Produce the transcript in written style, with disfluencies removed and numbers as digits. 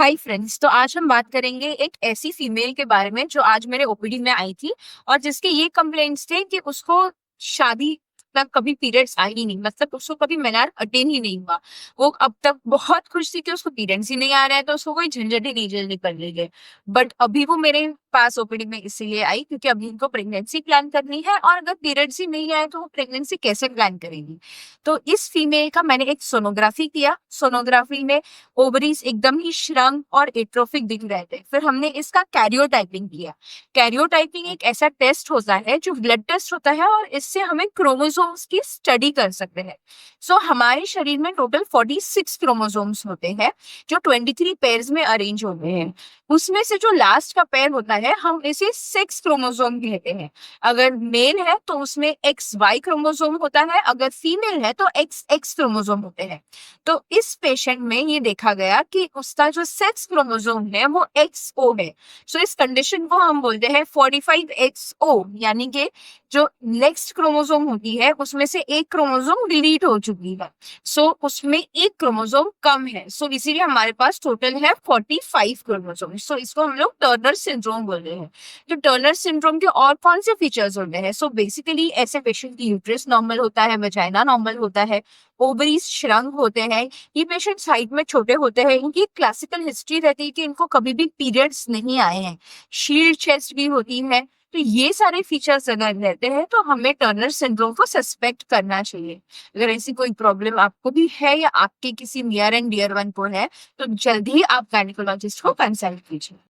Hi friends. तो आज हम बात करेंगे एक ऐसी फीमेल के बारे में जो आज मेरे ओपीडी में आई थी और जिसके ये कंप्लेंट्स थे कि उसको शादी तक कभी पीरियड्स आई ही नहीं, मतलब उसको कभी मेनआर अटेन ही नहीं हुआ। वो अब तक बहुत खुश थी कि उसको पीरियड्स ही नहीं आ रहा है, तो उसको कोई झंझट ही नहीं झेलनी पड़ रही है। बट अभी वो मेरे पास ओपीडी में इसीलिए आई क्योंकि अभी उनको प्रेगनेंसी प्लान करनी है, और अगर पीरियड्स ही नहीं आए तो वो प्रेगनेंसी कैसे प्लान करेगी। तो इस फीमेल का मैंने एक सोनोग्राफी किया। सोनोग्राफी में ओवरीज एकदम ही श्रंक और एट्रोफिक दिख रहे थे। फिर हमने इसका कैरियोटाइपिंग किया। कैरियोटाइपिंग एक ऐसा टेस्ट होता है जो ब्लड टेस्ट होता है, और इससे हमें क्रोमोसोम्स की स्टडी कर सकते हैं। सो हमारे शरीर में टोटल 46 क्रोमोसोम्स होते हैं जो 23 पेयर्स में अरेंज होते हैं। उसमें से जो लास्ट का पेयर होता है हम इसे सेक्स क्रोमोसोम कहते हैं। अगर मेल है तो उसमें एक्स वाई क्रोमोसोम होता है, अगर फीमेल है तो एक्स एक्स क्रोमोसोम होते हैं। तो इस पेशेंट में ये देखा गया कि उसका जो सेक्स क्रोमोसोम है वो XO है। सो इस कंडीशन को हम बोलते हैं 45XO, यानी कि जो नेक्स्ट क्रोमोसोम होती है उसमें से एक क्रोमोसोम डिलीट हो चुकी है। सो उसमें एक क्रोमोसोम कम है। सो इसीलिए हमारे पास टोटल है 45 क्रोमोसोम। सो इसको हम लोग टर्नर सिंड्रोम बोलते हैं। तो टर्नर सिंड्रोम के और कौन से फीचर्स होते हैं? सो बेसिकली ऐसे पेशेंट की यूट्रस नॉर्मल होता है, वजाइना नॉर्मल होता है, ओवरीज श्रंक होते हैं, ये पेशेंट्स हाइट में छोटे होते हैं, इनकी क्लासिकल हिस्ट्री रहती है कि इनको कभी भी पीरियड्स नहीं आए हैं, शील्ड चेस्ट भी होती है। तो ये सारे फीचर्स अगर रहते हैं तो हमें टर्नर सिंड्रोम को सस्पेक्ट करना चाहिए। अगर ऐसी कोई प्रॉब्लम आपको भी है या आपके किसी नियर एंड डियर वन को है तो जल्दी ही आप गायनेकोलॉजिस्ट को कंसल्ट कीजिए।